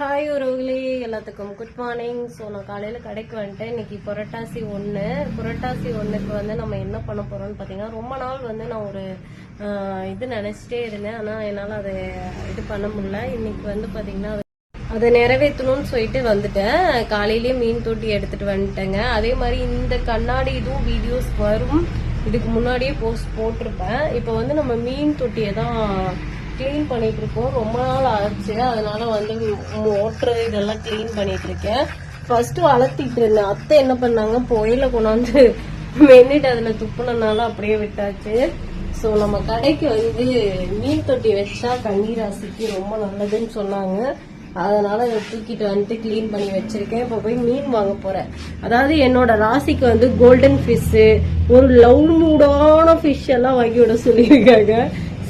Hi உறவுகளே, எல்லாத்துக்கும் good morning. So நான் காலையில் கடைக்கு வந்துட்டேன். இன்னைக்கு புரட்டாசி 1க்கு வந்து நம்ம என்ன பண்ண போகிறோம்னு பார்த்தீங்கன்னா, ரொம்ப நாள் வந்து நான் ஒரு இது நினச்சிட்டே இருந்தேன். ஆனால் என்னால் அதை இது பண்ண முடியல. இன்னைக்கு வந்து பார்த்தீங்கன்னா அதை நிறைவேற்றணும்னு சொல்லிட்டு வந்துட்டேன். காலையிலேயே மீன் தொட்டி எடுத்துகிட்டு வந்துட்டேங்க. அதே மாதிரி இந்த கண்ணாடி இதுவும் வீடியோஸ் வரும். இதுக்கு முன்னாடியே போஸ்ட் போட்டிருப்பேன். இப்போ வந்து நம்ம மீன் தொட்டியை தான் கிளீன் பண்ணிட்டு இருக்கோம். ரொம்ப நாள் ஆச்சு. அதனால வந்து மோட்ரு இதெல்லாம் கிளீன் பண்ணிட்டு இருக்கேன். ஃபர்ஸ்ட் வளர்த்திட்டு இருந்தேன். அத்தை என்ன பண்ணாங்க, புயல கொண்டாந்து மென்னிட்டு அதுல துப்புனனால அப்படியே விட்டாச்சு. ஸோ நம்ம கடைக்கு வந்து மீன் தொட்டி வச்சா கன்னிராசிக்கு ரொம்ப நல்லதுன்னு சொன்னாங்க. அதனால அதை தூக்கிட்டு வந்துட்டு கிளீன் பண்ணி வச்சிருக்கேன். இப்போ போய் மீன் வாங்க போறேன். அதாவது என்னோட ராசிக்கு வந்து கோல்டன் ஃபிஷ், ஒரு லவ் மூடான ஃபிஷ் எல்லாம் வாங்கி விட சொல்லியிருக்காங்க.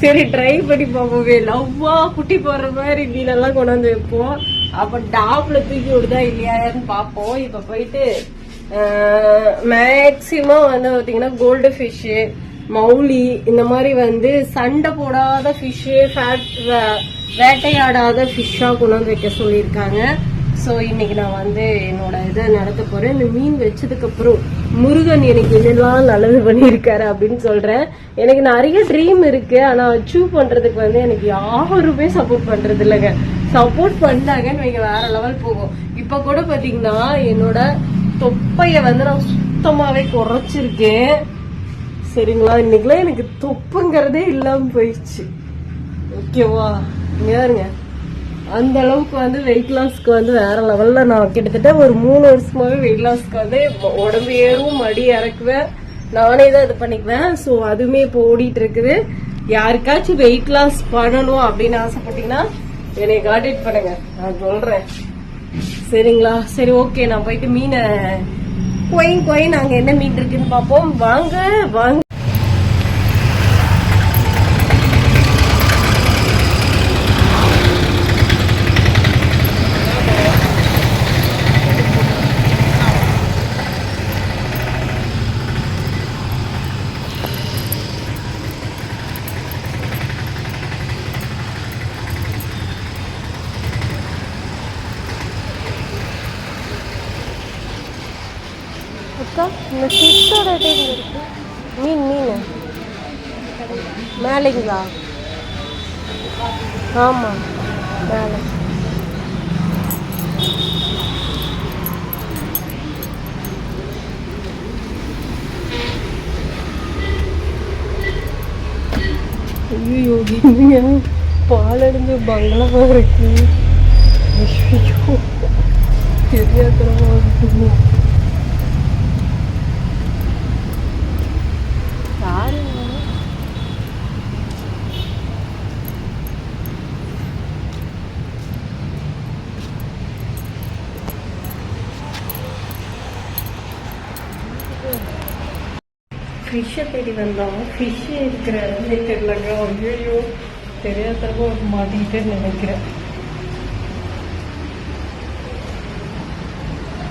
சரி ட்ரை பண்ணி பார்ப்போமே. லவ்வா குட்டி போடுற மாதிரி மீனெல்லாம் கொண்டாந்து வைப்போம். அப்ப டாப்ல தூக்கி விடுதா இல்லையான்னு பார்ப்போம். இப்ப போயிட்டு மேக்சிமம் வந்து பாத்தீங்கன்னா கோல்டு ஃபிஷ், மௌலி இந்த மாதிரி வந்து சண்டை போடாத ஃபிஷ், வேட்டையாடாத ஃபிஷ்ஷா கொண்டாந்து வைக்க சொல்லியிருக்காங்க. ஸோ இன்னைக்கு நான் வந்து என்னோட இதை நடத்த போறேன். இந்த மீன் வச்சதுக்கு அப்புறம் முருகன் எனக்கு இதெல்லாம் நல்லது பண்ணியிருக்காரு அப்படின்னு சொல்றேன். எனக்கு நிறைய ட்ரீம் இருக்கு. ஆனா அச்சீவ் பண்றதுக்கு வந்து எனக்கு யாருமே சப்போர்ட் பண்றது இல்லைங்க. சப்போர்ட் பண்ணாங்கன்னு நீங்க வேற லெவல் போகும். இப்ப கூட பாத்தீங்கன்னா என்னோட தொப்பைய வந்து நான் சுத்தமாவே குறைச்சிருக்கேன். சரிங்களா, இன்னைக்குலாம் எனக்கு தொப்புங்கிறதே இல்லாம போயிடுச்சு. ஓகேவா, இங்க பாருங்க. அந்த அளவுக்கு வந்து வெயிட் லாஸ்க்கு வந்து வேற லெவல்ல நான் கிட்டத்தட்ட ஒரு 3 வருஷமாவே வெயிட் லாஸ்க்கு வந்து உடம்பு ஏறும், மடி இறக்குவேன், நானே தான் இது பண்ணிக்குவேன். ஸோ அதுவுமே இப்போ ஓடிட்டு இருக்குது. யாருக்காச்சும் வெயிட் லாஸ் பண்ணணும் அப்படின்னு ஆசைப்பட்டீங்கன்னா என்னை கான்டாக்ட் பண்ணுங்க, நான் சொல்றேன். சரிங்களா, சரி ஓகே. நான் போயிட்டு மீனை கொயின் நாங்க என்ன மீன் இருக்குன்னு பார்ப்போம். வாங்க வாங்க. அக்கா, இந்த ஃபிஷ்ஷோட டைம் இருக்கு. மீன் மேலேங்களா? ஆமாம், மேலே. ஐயோ, பாலடைஞ்ச பங்களாவா இருக்கு. ஐயோ, தெரியாதனமா இருக்கு. ஃபிஷ்ஷை தேடி வந்தோம். ஃபிஷ் இருக்கிற இடமே தெரியலங்க. ஐயோ, தெரியாதவங்க ஒரு மாட்டிக்கிட்டேன்னு நினைக்கிறேன்.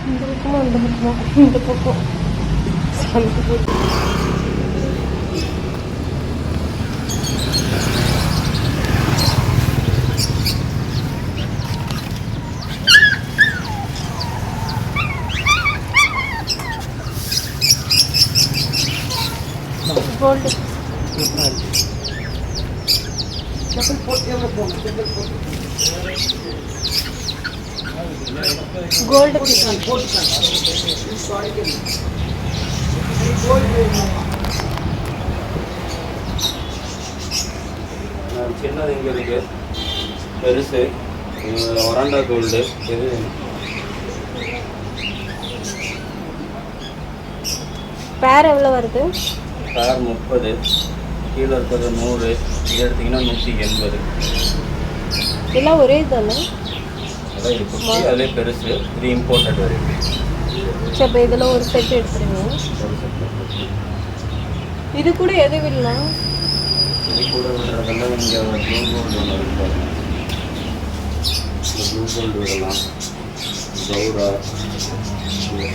இந்த பக்கமா இந்த பக்கம் கோல்டு சின்னது இங்கே இருக்கு, பெருசு ஒராண்டா கோல்டு. இது பேர் எவ்வளோ வருது? பேர் 30, கீழே இருக்கிறது 100, இது எடுத்திங்கன்னா 180. இதெல்லாம் ஒரே தானே? அதான் இது குட்டி, அதே பெருசு. இது இம்போர்ட்டட் வரைக்கும். சரி, இப்போ இதில் ஒரு செட் எடுத்துருங்க. இது கூட எது விடலாம்? இது கூட விடுறதெல்லாம் இங்கே ப்ளூ கோல்டு ஒன்று இருப்பாங்க. ப்ளூ கோல்டு விடலாம். கௌரா,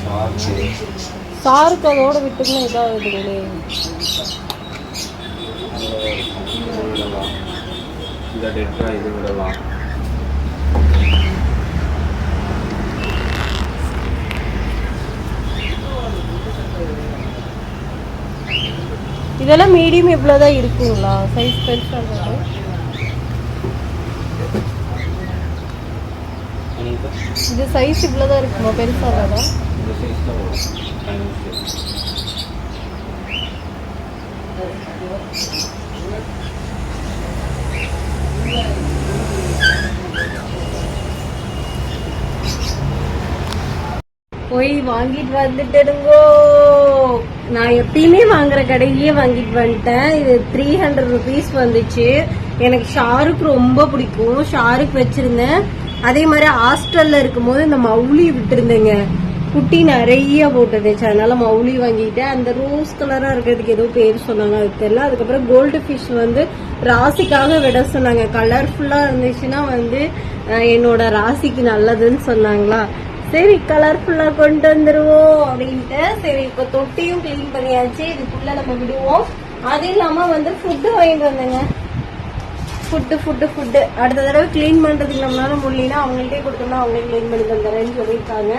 ஷார்க்கு, சாருக்கு அதோட விட்டுக்குன்னா இதாகுதுங்களே. விடலாம், இந்த டெட்ரா இது விடலாம். இதெல்லாம் மீடியம் இவ்வளோதான் இருக்குங்களா? சைஸ் பெருசாக இது சைஸ் இவ்வளோதான் இருக்குமா? பெருசாக தான் இந்த சைஸ்ல வரும். போய் வாங்கிட்டு வந்துட்டேனுங்கோ. நான் எப்பயுமே வாங்குற கடையிலேயே வாங்கிட்டு வந்துட்டேன். இது 300 rupees வந்துச்சு. எனக்கு ஷாருக் ரொம்ப பிடிக்கும். ஷாருக் வச்சிருந்தேன். அதே மாதிரி ஹாஸ்டல்ல இருக்கும் போது இந்த மௌலி விட்டுருந்தேங்க. குட்டி நிறைய போட்டுருந்துச்சு. அதனால மௌலி வாங்கிட்டேன். அந்த ரோஸ் கலரா இருக்கிறதுக்கு ஏதோ பேர் சொன்னாங்க, அது தெரியல. அதுக்கப்புறம் கோல்டு ஃபிஷ் வந்து ராசிக்காக விட சொன்னாங்க. கலர்ஃபுல்லா இருந்துச்சுன்னா வந்து என்னோட ராசிக்கு நல்லதுன்னு சொன்னாங்களா. சரி கலர்ஃபுல்லா கொண்டு வந்துருவோம் அப்படின்ட்டு. சரி இப்ப தொட்டியும் கிளீன் பண்ணியாச்சு. இதுக்குள்ள நம்ம விடுவோம். அது இல்லாம வந்து ஃபுட்டு வாங்கிட்டு வந்தேங்க. ஃபுட்டு அடுத்த தடவை கிளீன் பண்றதுக்கு நம்மளால முடியலன்னா அவங்கள்ட்டே கொடுத்தோம்னா அவங்களே கிளீன் பண்ணி தந்துறேன்னு சொல்லியிருக்காங்க.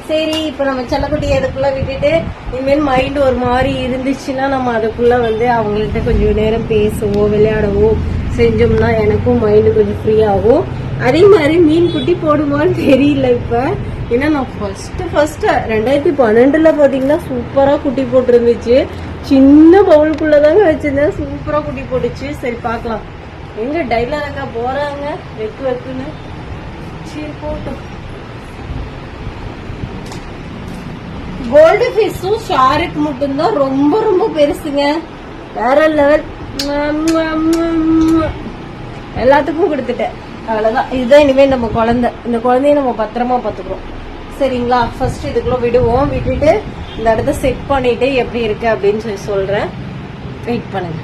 சரி இப்ப நம்ம செல்லக்குட்டியை அதுக்குள்ள விட்டுட்டு இனிமேல் மைண்ட் ஒரு மாதிரி இருந்துச்சுன்னா நம்ம அதுக்குள்ள வந்து அவங்கள்ட்ட கொஞ்சம் நேரம் பேசவோ விளையாடவோ செஞ்சோம்னா எனக்கும் மைண்டு கொஞ்சம் ஃப்ரீ ஆகும். அதே மாதிரி மீன் குட்டி போடுமான்னு தெரியல இப்ப. ஏன்னா நான் ஃபர்ஸ்ட் 2012 பாத்தீங்கன்னா சூப்பரா குட்டி போட்டுருந்துச்சு. சின்ன பவுலுக்குள்ளதாங்க வச்சிருந்தேன். சூப்பரா குட்டி போட்டுச்சு. சரி பாக்கலாம். எங்க டைலாக்கா போறாங்க வெக்குன்னு. சரி போட்டோம். கோல்டு ஃபிஷும் ஷாருக் மட்டும்தான் ரொம்ப ரொம்ப பெருசுங்க. வேற லெவல். எல்லாத்துக்கும் கொடுத்துட்டேன். அவ்வளவுதான். இதுதான் இனிமே நம்ம குழந்தை. இந்த குழந்தைய நம்ம பத்திரமா பாத்துக்கிறோம். சரிங்களா? ஃபர்ஸ்ட் இதுக்குள்ள விடுவோம். விட்டுட்டு இந்த இடத்த செட் பண்ணிட்டு எப்படி இருக்கு அப்படின்னு சொல்லி சொல்றேன். வெயிட் பண்ணுங்க.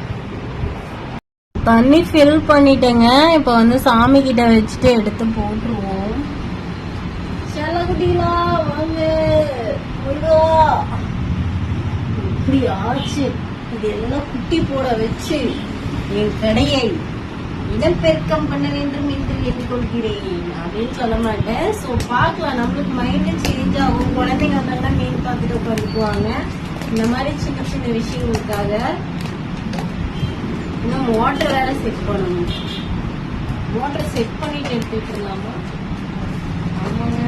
தண்ணி ஃபில் பண்ணிட்டேங்க. இப்ப வந்து சாமி கிட்ட வச்சுட்டு எடுத்து போட்டுருவோம். செல்லக்குட்டிகளா வாங்க. இப்படி ஆச்சு. இது எல்லாம் குட்டி போட வச்சு என் கடையை இடம்பெருக்கம் பண்ண வேண்டும் என்று எண்ணிக்கொள்கிறேன் அப்படின்னு சொல்ல மாட்டேன். ஸோ பார்க்கலாம். நம்மளுக்கு மைண்டு சேஞ்ச் ஆகும். குழந்தைங்க வந்தாங்கன்னா மீன் பார்த்துட்டு உட்காந்துக்குவாங்க. இந்த மாதிரி சின்ன சின்ன விஷயங்களுக்காக இன்னும் மோட்டர் வேற செட் பண்ணணும். மோட்டர் செட் பண்ணிட்டு எடுத்துட்டு இருக்கலாமா? ஆமாங்க.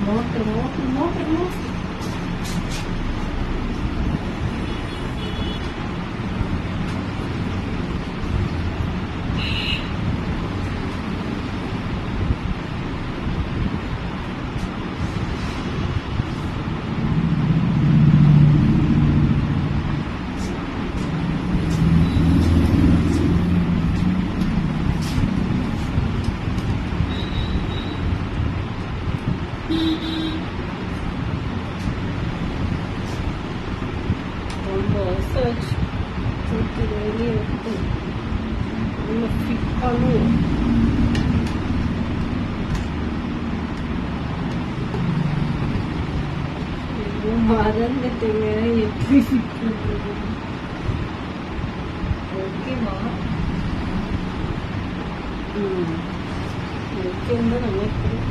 மோட்டர் மோட்டர் மோட்டர் மோட்டர் மறந்துட்டேங்க எப்படி ஃபிட் பண்றது. ஓகேவா? ஓகேன்னு தான் நினைக்கிறேன்.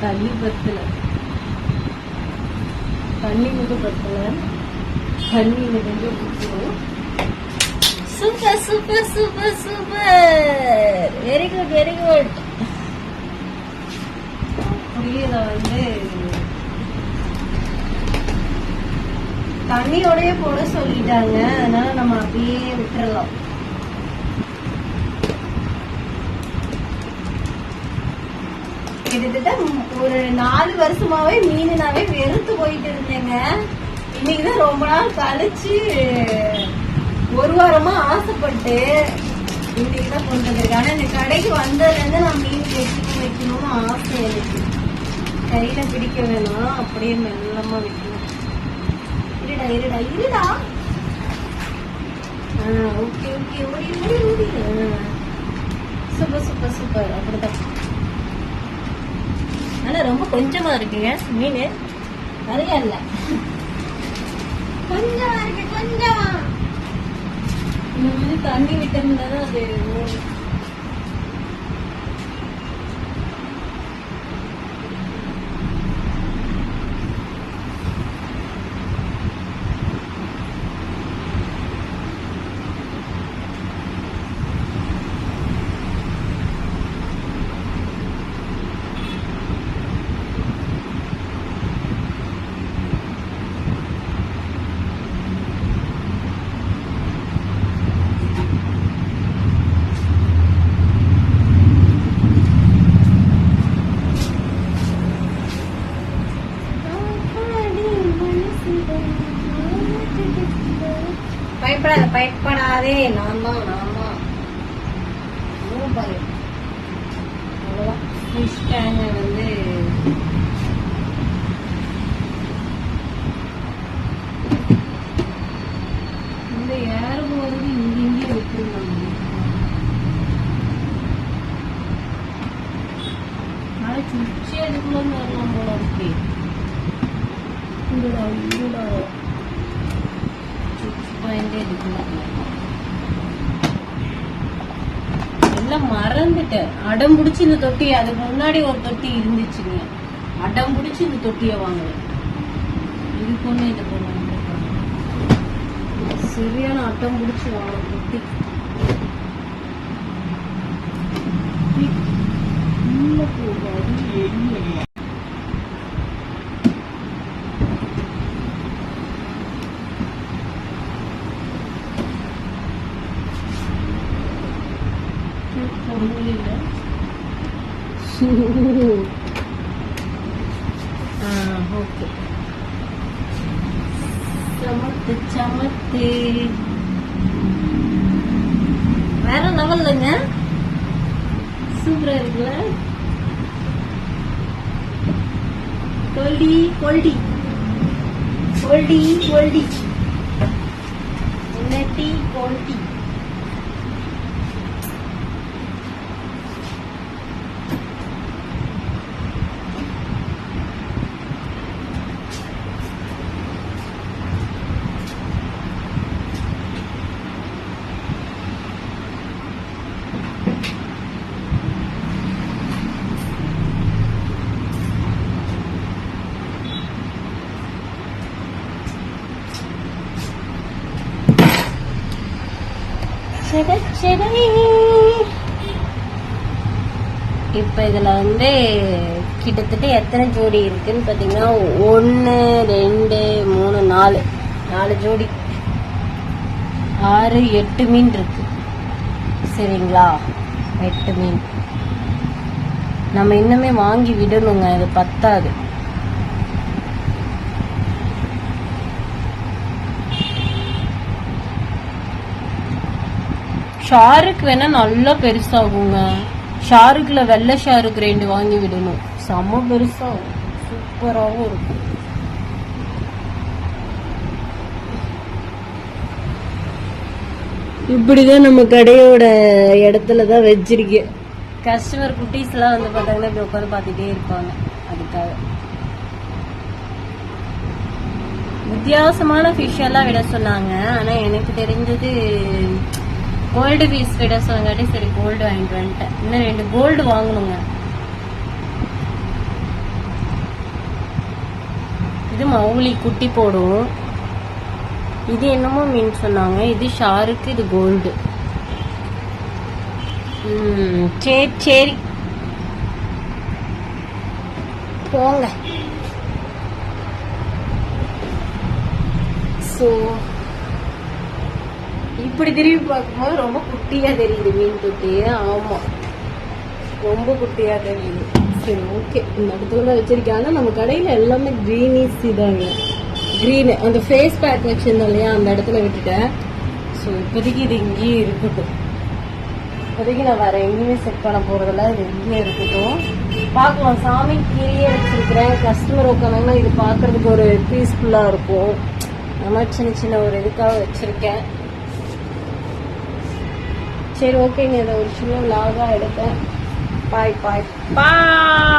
தண்ணி பத்தல. தண்ணி மட்டும் பத்தல. தண்ணி கொஞ்சம் குடிச்சிடும். Super super super super. Very good very good. அப்படியே வந்து தண்ணியோடய போட சொல்லிட்டாங்க. அதனால நம்ம அப்படியே விட்டுறலாம். கிட்டத்தட்ட ஒரு 4 வருஷமாவே மீனாவே வெறுத்து போயிட்டு இருந்தேங்க. இன்னைக்குதான் ரொம்ப நாள் கழிச்சு ஒரு வாரமா ஆசைப்பட்டு இன்னைக்குதான் கொண்டு வந்திருக்கேன். ஆனா இந்த கடைக்கு வந்ததுல இருந்து நான் மீன் வைக்கணும்னு ஆசை எனக்கு. கையில பிடிக்க வேணாம், அப்படியே மெல்லமா வைக்கணும். இருடா இருடா இருடா. ஓகே ஓகே ஓடி ஓடி ஓடி. Super super super. அப்படிதான். ஆனா ரொம்ப கொஞ்சமா இருக்குங்க மீன். நிறைய இல்ல, கொஞ்சம் இருக்கு, கொஞ்சம். இந்த மாதிரி தண்ணி விட்டிருந்தா தான் அது ஓடும். பயப்படாத, பயப்படாதே, நான் தான் பாரு. அவ்வளோதான். ஃபிஷ் டேங்கை வந்து இந்த ஏர் போகிறது இங்கே விட்டுருந்தாங்க. நாளைக்கு சுற்றி அதுக்குள்ள வரலாம் போல இருக்கு. இங்கடா எல்லாம் மறந்துட்டேன். அடம் பிடிச்சி இந்த தொட்டி, அதுக்கு முன்னாடி ஒரு தொட்டி இருந்துச்சுங்க, அடம் பிடிச்சி இந்த தொட்டியை வாங்கல. இது பொண்ணு இது பொண்ணு சரியான அட்டம் பிடிச்சி வாங்க தொட்டி. ஓகே, சமத்து சமத்து வேற லெவல்லுங்க, சூப்பரா இருக்குல்ல. கொல்டி கொல்டி கொல்டி கொல்டி நெட்டி கொல்டி. இப்ப இதுல வந்து கிட்டத்தட்ட எத்தனை ஜோடி இருக்குன்னு பாத்தீங்கன்னா 1 2 3 4 ஜோடி, 6 8 மீன் இருக்கு. சரிங்களா, 8 மீன் நம்ம இன்னுமே வாங்கி விடணுங்க, இது பத்தாது. ஷாருக்கு வேணா நல்லா பெருசாகுங்க. ஷாருக்குல வெள்ளை ஷாருக்கு 2 வாங்கி விடணும், செம்ம பெருசாகும், சூப்பராகவும் இருக்கும். இப்படிதான் நம்ம கடையோட இடத்துலதான் வச்சிருக்கேன். கஸ்டமர் குட்டீஸ் எல்லாம் வந்து பார்த்தாங்கன்னா இப்படி உட்காந்து பார்த்துட்டே இருப்பாங்க. அதுக்காக வித்தியாசமான ஃபிஷ் எல்லாம் விட சொன்னாங்க. ஆனா எனக்கு தெரிஞ்சது கோல்டு பீஸ் விட சொன்னாட்டி சரி கோல்டு வாங்கிட்டு வந்துட்டேன். இன்னும் 2 கோல்டு வாங்கணுங்க. இது மௌலி குட்டி போடும். இது என்னமோ மீன் சொன்னாங்க, இது ஷாருக்கு, இது கோல்டு. சரி சரி போங்க. ஸோ இப்படி திரும்பி பார்க்கும்போது ரொம்ப குட்டியா தெரியுது மீன் தொட்டி. ஆமா, ரொம்ப குட்டியா தெரியுது. சரி ஓகே, இந்த இடத்துல தான் வச்சிருக்கேன். ஆனா நம்ம கடையில எல்லாமே கிரீனிஸ் இதாங்க, கிரீன். அந்த ஃபேஸ் பேக் வச்சிருந்தோம் இல்லையா, அந்த இடத்துல விட்டுட்டேன். ஸோ இப்போதைக்கு இது இங்கேயே இருக்கட்டும். இப்போதைக்கு நான் வேற எங்கேயுமே செட் பண்ண போறதில்ல, இது இங்கேயே இருக்கட்டும். பார்க்கலாம், சாமி கீழே வச்சிருக்கிறேன். கஸ்டமர் உட்காந்தாங்கன்னா இது பார்க்கறதுக்கு ஒரு பீஸ்ஃபுல்லா இருக்கும். அந்த மாதிரி சின்ன சின்ன ஒரு இதுக்காக வச்சிருக்கேன். சரி ஓகேங்க, இதை ஒரு சின்ன விலாகா எடுத்தேன். பாய் பாய் பாய்.